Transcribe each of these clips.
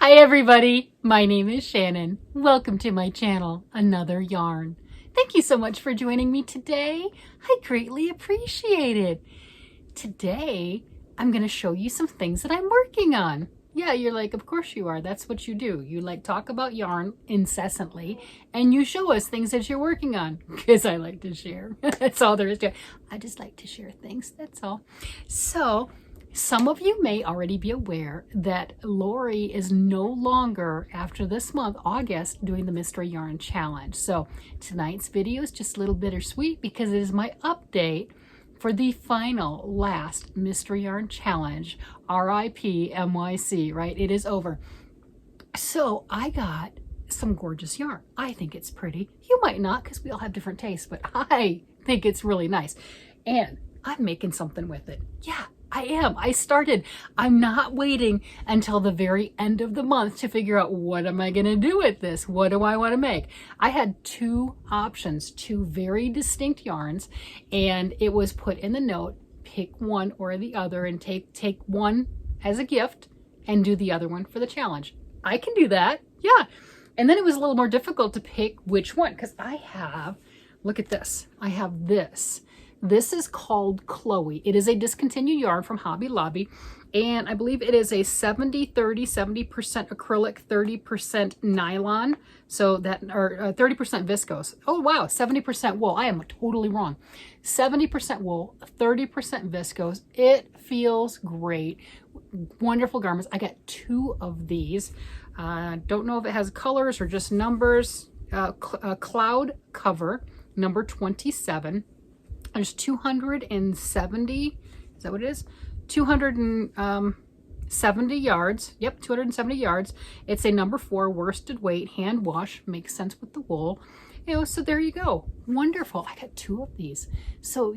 Hi everybody, my name is Shannon. Welcome to my channel, Another Yarn. Thank you so much for joining me today. I greatly appreciate it. Today, I'm going to show you some things that I'm working on. Yeah, you're like, of course you are. That's what you do. You like talk about yarn incessantly and you show us things that you're working on because I like to share. That's all there is to it. I just like to share things. That's all. So, some of you may already be aware that Lori is no longer, after this month, August, doing the Mystery Yarn Challenge. So tonight's video is just a little bittersweet because it is my update for the final, last Mystery Yarn Challenge, RIP MYC, right? It is over. So I got some gorgeous yarn. I think it's pretty. You might not because we all have different tastes, but I think it's really nice. And I'm making something with it. Yeah. I am. I started. I'm not waiting until the very end of the month to figure out what am I going to do with this? What do I want to make? I had two options, two very distinct yarns, and it was put in the note, pick one or the other and take one as a gift and do the other one for the challenge. I can do that. Yeah. And then it was a little more difficult to pick which one because I have, look at this. I have this. This is called Chloe. It is a discontinued yarn from Hobby Lobby, and I believe it is a 70-30, 70% acrylic, 30% nylon, so that, or 30% viscose. Oh wow, 70% wool. I am totally wrong. 70% wool, 30% viscose. It feels great. Wonderful garments. I got two of these. Don't know if it has colors or just numbers. Cloud cover, number 27. There's 270, is that what it is? 270 yards. Yep, 270 yards. It's a number 4 worsted weight, hand wash, makes sense with the wool. You know, so there you go. Wonderful. I got two of these. So,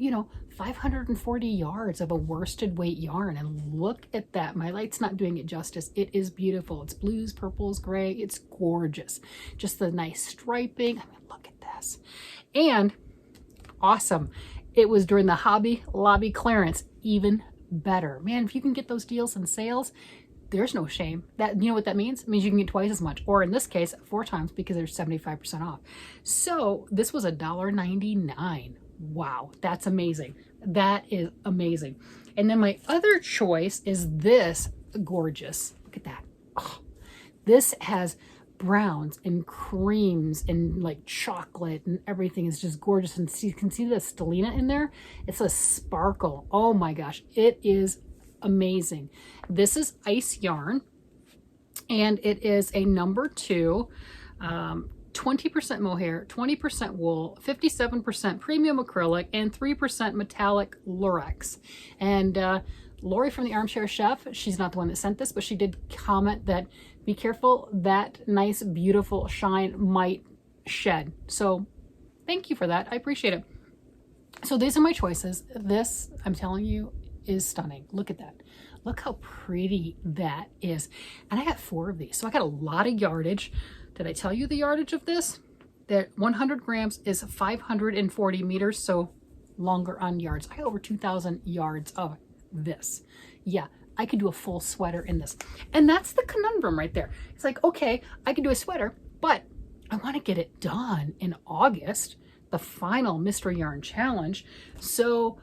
540 yards of a worsted weight yarn. And look at that. My light's not doing it justice. It is beautiful. It's blues, purples, gray. It's gorgeous. Just the nice striping. I mean, look at this. And awesome. It was during the Hobby Lobby clearance, even better. Man, if you can get those deals and sales, there's no shame. That, you know what that means? It means you can get twice as much, or in this case, 4 times because there's 75% off. So this was $1.99. Wow, that's amazing. That is amazing. And then my other choice is this gorgeous. Look at that. Oh, this has browns and creams and like chocolate and everything is just gorgeous. And see, you can see the stellina in there. It's a sparkle. Oh my gosh, it is amazing. This is ice yarn and it is a number 2, 20% mohair, 20% wool, 57% premium acrylic, and 3% metallic lurex. And Lori from the Armchair Chef, she's not the one that sent this, but she did comment that be careful, that nice, beautiful shine might shed. So thank you for that. I appreciate it. So these are my choices. This, I'm telling you, is stunning. Look at that. Look how pretty that is. And I got 4 of these. So I got a lot of yardage. Did I tell you the yardage of this? That 100 grams is 540 meters, so longer on yards. I got over 2,000 yards of this. Yeah, I could do a full sweater in this. And that's the conundrum right there. It's like, okay, I can do a sweater, but I want to get it done in August, the final Mystery Yarn Challenge. So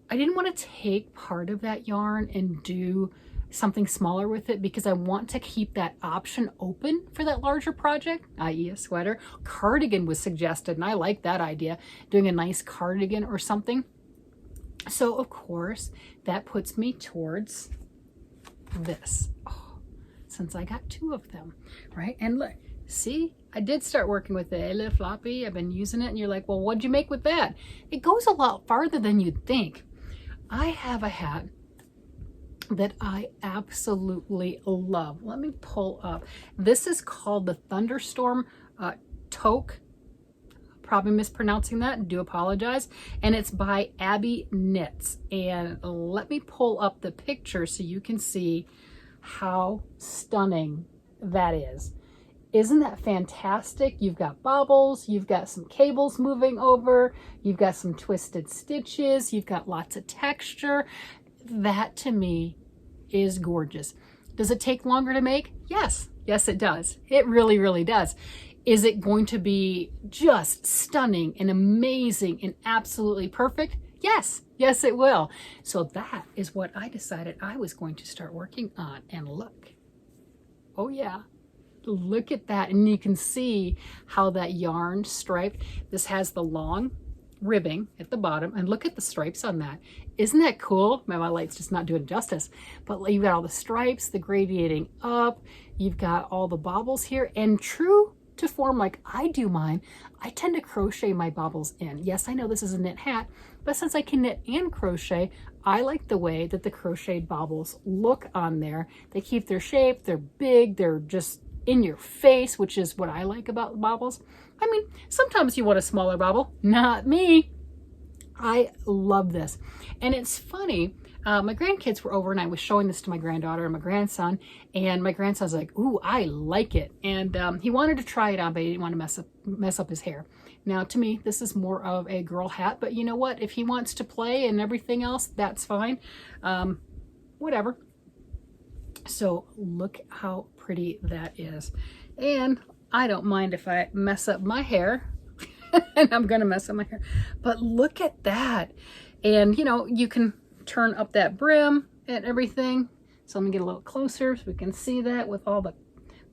I didn't want to take part of that yarn and do something smaller with it because I want to keep that option open for that larger project, i.e. a sweater. Cardigan was suggested, and I like that idea, doing a nice cardigan or something. So of course, that puts me towards this. Oh, since I got 2 of them, right? And look, see, I did start working with the little floppy. I've been using it, and you're like, well, what'd you make with that? It goes a lot farther than you'd think. I have a hat that I absolutely love. Let me pull up. This is called the Thunderstorm Toque. Probably mispronouncing that, do apologize. And it's by AbbyeKnits. And let me pull up the picture so you can see how stunning that is. Isn't that fantastic? You've got bobbles, you've got some cables moving over, you've got some twisted stitches, you've got lots of texture. That to me is gorgeous. Does it take longer to make? Yes. Yes, it does. It really, really does. Is it going to be just stunning and amazing and absolutely perfect? Yes. Yes, it will. So that is what I decided I was going to start working on. And look. Oh, yeah. Look at that. And you can see how that yarn striped. This has the long ribbing at the bottom, and look at the stripes on that. Isn't that cool? My light's just not doing it justice, but you've got all the stripes, the gradiating up, you've got all the bobbles here, and true to form like I do mine, I tend to crochet my bobbles in. Yes, I know this is a knit hat, but since I can knit and crochet, I like the way that the crocheted bobbles look on there. They keep their shape, they're big, they're just in your face, which is what I like about bobbles. I mean, sometimes you want a smaller bobble. Not me. I love this. And it's funny, my grandkids were over and I was showing this to my granddaughter and my grandson, and my grandson's like, ooh, I like it. And he wanted to try it on, but he didn't want to mess up his hair. Now, to me, this is more of a girl hat, but you know what? If he wants to play and everything else, that's fine. Whatever. So look how pretty that is. And I don't mind if I mess up my hair, and I'm going to mess up my hair, but look at that. And you know, you can turn up that brim and everything. So let me get a little closer so we can see that with all the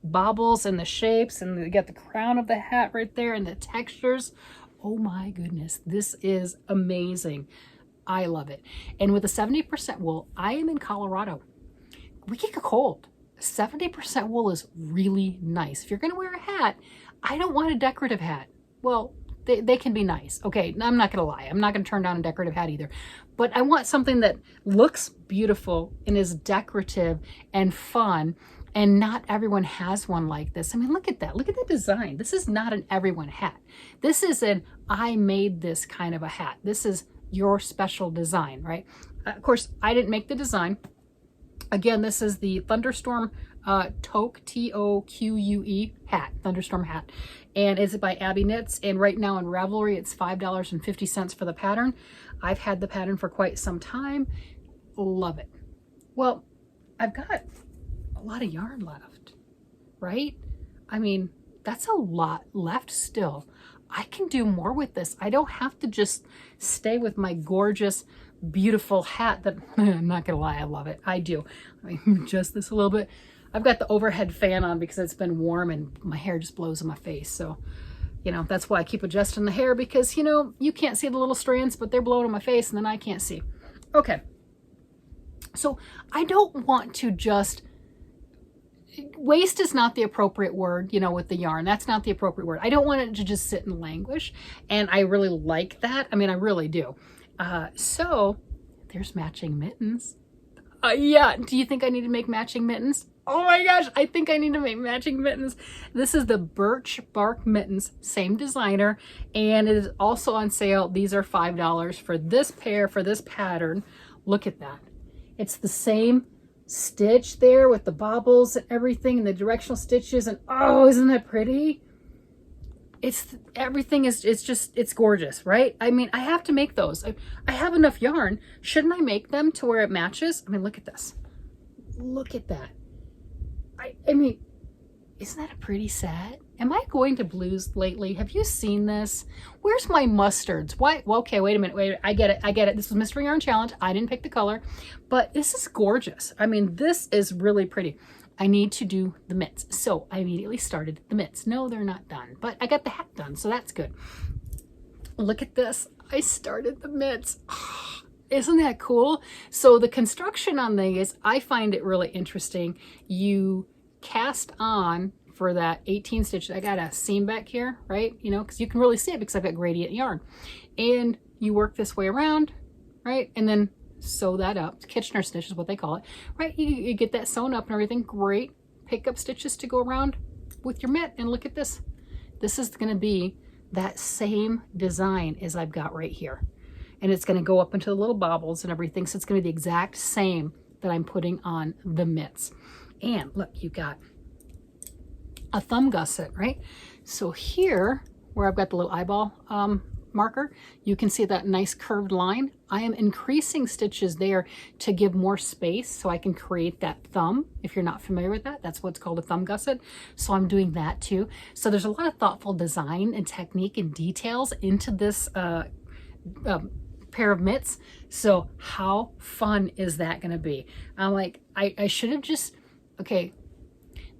bobbles and the shapes, and you got the crown of the hat right there and the textures. Oh my goodness, this is amazing. I love it. And with a 70% wool, I am in Colorado. We get cold. 70% wool is really nice. If you're going to wear a hat, I don't want a decorative hat. Well, they can be nice. Okay, I'm not going to lie. I'm not going to turn down a decorative hat either. But I want something that looks beautiful and is decorative and fun. And not everyone has one like this. I mean, look at that. Look at the design. This is not an everyone hat. This is an I made this kind of a hat. This is your special design, right? Of course, I didn't make the design. Again, this is the Thunderstorm Toque, T-O-Q-U-E hat, Thunderstorm hat. And it's by AbbyeKnits. And right now in Ravelry, it's $5.50 for the pattern. I've had the pattern for quite some time. Love it. Well, I've got a lot of yarn left, right? I mean, that's a lot left still. I can do more with this. I don't have to just stay with my gorgeous, beautiful hat that, I'm not gonna lie, I love it. I do. Let me adjust this a little bit. I've got the overhead fan on because it's been warm and my hair just blows in my face. So, you know, that's why I keep adjusting the hair, because, you know, you can't see the little strands, but they're blowing in my face and then I can't see. Okay. So I don't want to just, waste is not the appropriate word, you know, with the yarn. That's not the appropriate word. I don't want it to just sit and languish. And I really like that. I mean, I really do. So there's matching mittens. Yeah. Do you think I need to make matching mittens? Oh my gosh, I think I need to make matching mittens. This is the Birch bark mittens, same designer, and it is also on sale. These are $5 for this pair, for this pattern. Look at that. It's the same stitch there with the bobbles and everything and the directional stitches, and oh, isn't that pretty? It's everything is, it's gorgeous, right? I mean, I have to make those. I have enough yarn. Shouldn't I make them to where it matches? I mean, look at this. Look at that. I mean, isn't that a pretty set? Am I going to blues lately? Have you seen this? Where's my mustards? Why? Well, okay, wait a minute. Wait, I get it. I get it. This was Mystery Yarn Challenge. I didn't pick the color, but this is gorgeous. I mean, this is really pretty. I need to do the mitts. So I immediately started the mitts. No, they're not done, but I got the hat done, so that's good. Look at this. I started the mitts. Isn't that cool? So the construction on these, I find it really interesting. You cast on for that 18 stitches. I got a seam back here, right? You know, because you can really see it because I've got gradient yarn. And you work this way around, right? And then sew that up. Kitchener stitch is what they call it, right? You get that sewn up and everything. Great. Pick up stitches to go around with your mitt. And look at this. This is going to be that same design as I've got right here. And it's going to go up into the little bobbles and everything. So it's going to be the exact same that I'm putting on the mitts. And look, you got a thumb gusset, right? So here, where I've got the little eyeball marker, you can see that nice curved line. I am increasing stitches there to give more space so I can create that thumb. If you're not familiar with that, that's what's called a thumb gusset. So I'm doing that too. So there's a lot of thoughtful design and technique and details into this pair of mitts. So how fun is that going to be? I'm like, I should have just, okay,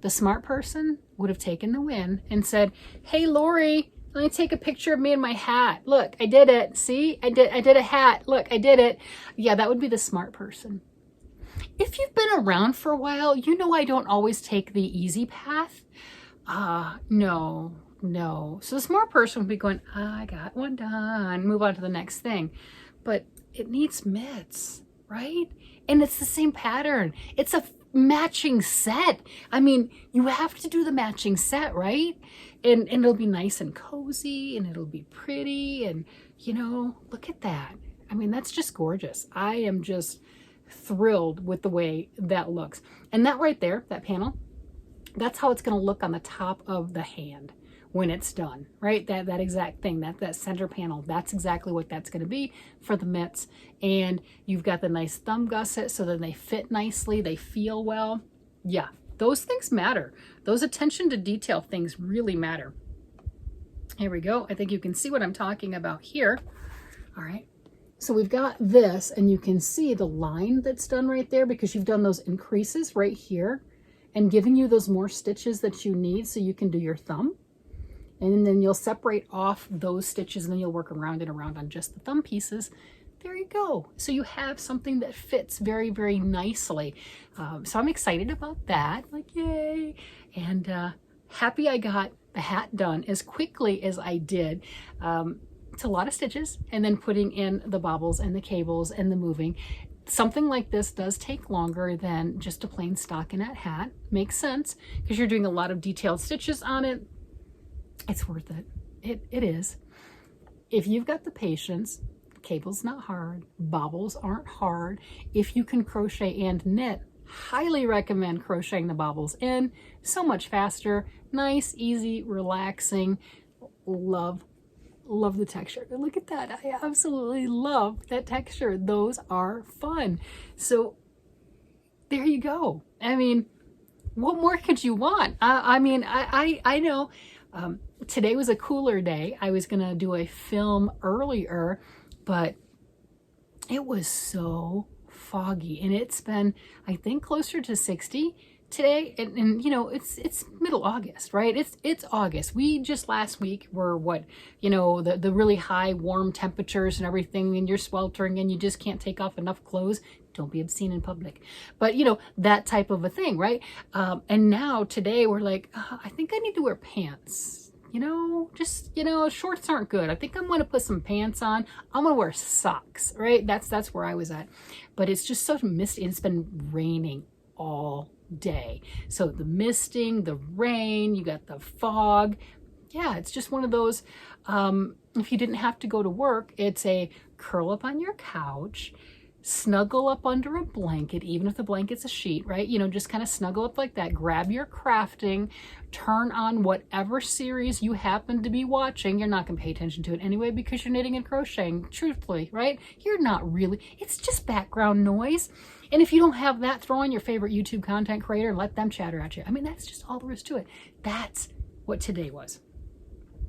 the smart person would have taken the win and said, hey, Lori, let me take a picture of me in my hat. Look, I did it. See, I did a hat. Look, I did it. Yeah, that would be the smart person. If you've been around for a while, you know I don't always take the easy path. No. So the smart person would be going, I got one done, move on to the next thing. But it needs mitts, right? And it's the same pattern. It's a matching set. I mean, you have to do the matching set, right? And it'll be nice and cozy, and it'll be pretty, and you know, look at that. I mean, that's just gorgeous. I am just thrilled with the way that looks. And that right there, that panel, that's how it's going to look on the top of the hand when it's done, right? That exact thing, that center panel, that's exactly what that's going to be for the mitts. And you've got the nice thumb gusset so that they fit nicely, they feel well. Yeah, those things matter. Those attention to detail things really matter. Here we go. I think you can see what I'm talking about here. All right. So we've got this, and you can see the line that's done right there because you've done those increases right here and giving you those more stitches that you need so you can do your thumb. And then you'll separate off those stitches, and then you'll work around and around on just the thumb pieces. There you go. So you have something that fits very, very nicely. So I'm excited about that. Like, yay. And happy I got the hat done as quickly as I did. It's a lot of stitches, and then putting in the bobbles and the cables and the moving. Something like this does take longer than just a plain stockinette hat. Makes sense because you're doing a lot of detailed stitches on it. It's worth it. It is. If you've got the patience, cable's not hard, bobbles aren't hard. If you can crochet and knit, highly recommend crocheting the bobbles in. So much faster, nice, easy, relaxing. Love the texture. Look at that. I absolutely love that texture. Those are fun. So there you go. I mean, what more could you want? I mean, I know today was a cooler day. I was gonna do a film earlier, but it was so foggy, and it's been, I think, closer to 60 today, and you know, it's middle August, right? It's August. We just last week were what, you know, the really high warm temperatures and everything, and you're sweltering and you just can't take off enough clothes. Don't be obscene in public, but you know, that type of a thing, right? And now today we're like, I think I need to wear pants. You know, just, you know, shorts aren't good. I think I'm going to put some pants on. I'm going to wear socks, right? That's where I was at. But it's just so misty. It's been raining all day. So the misting, the rain, you got the fog. Yeah, it's just one of those, if you didn't have to go to work, it's a curl up on your couch, snuggle up under a blanket, even if the blanket's a sheet, right? You know, just kind of snuggle up like that, grab your crafting, turn on whatever series you happen to be watching. You're not going to pay attention to it anyway because you're knitting and crocheting, truthfully, right? You're not really, it's just background noise. And if you don't have that, throw on your favorite YouTube content creator and let them chatter at you. I mean, that's just all there is to it. That's what today was.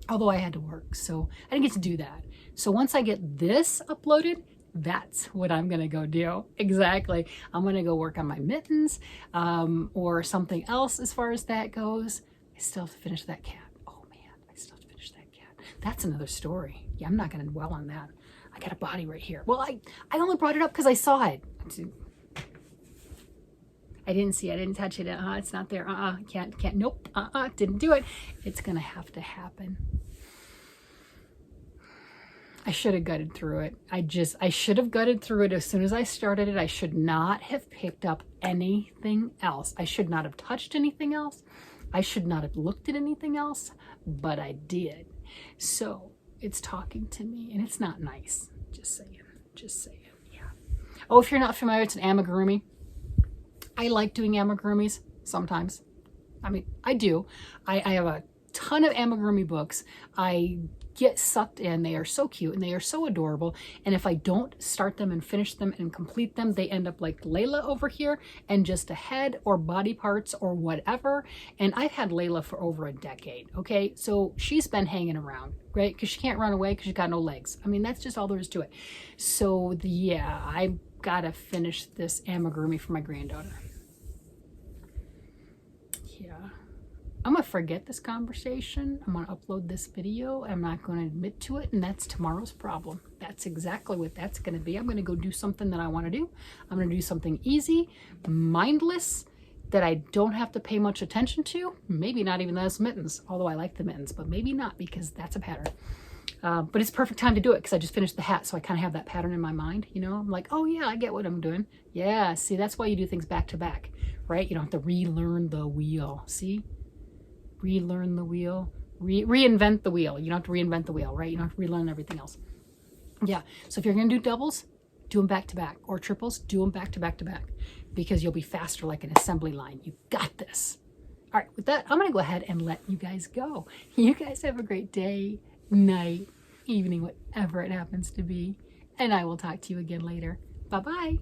Although I had to work, so I didn't get to do that. So once I get this uploaded, that's what I'm gonna go do. Exactly. I'm gonna go work on my mittens or something else as far as that goes. I still have to finish that cat. Oh man, I still have to finish that cat. That's another story. Yeah, I'm not gonna dwell on that. I got a body right here. Well, I only brought it up because I saw it. I didn't see it. I didn't touch it. It's not there. Can't. Nope. Didn't do it. It's gonna have to happen. I should have gutted through it. I should have gutted through it as soon as I started it. I should not have picked up anything else. I should not have touched anything else. I should not have looked at anything else, but I did. So it's talking to me, and it's not nice. Just saying. Yeah. Oh, if you're not familiar, it's an amigurumi. I like doing amigurumis sometimes. I mean, I do. I have a ton of amigurumi books. I get sucked in. They are so cute and they are so adorable. And if I don't start them and finish them and complete them, they end up like Layla over here and just a head or body parts or whatever. And I've had Layla for over a decade. Okay, so she's been hanging around, right? Because she can't run away because she's got no legs. I mean, that's just all there is to it. So yeah, I gotta finish this amigurumi for my granddaughter. Yeah. I'm gonna forget this conversation. I'm gonna upload this video. I'm not gonna admit to it, and that's tomorrow's problem. That's exactly what that's gonna be. I'm gonna go do something that I wanna do. I'm gonna do something easy, mindless, that I don't have to pay much attention to. Maybe not even those mittens, although I like the mittens, but maybe not because that's a pattern. But it's perfect time to do it because I just finished the hat, so I kind of have that pattern in my mind, you know? I'm like, oh yeah, I get what I'm doing. Yeah, see, that's why you do things back to back, right? You don't have to relearn the wheel, see? Relearn the wheel, reinvent the wheel. You don't have to reinvent the wheel, right? You don't have to relearn everything else. Yeah, so if you're gonna do doubles, do them back to back, or triples, do them back to back to back, because you'll be faster like an assembly line. You got this. All right, with that, I'm gonna go ahead and let you guys go. You guys have a great day, night, evening, whatever it happens to be, and I will talk to you again later. Bye-bye.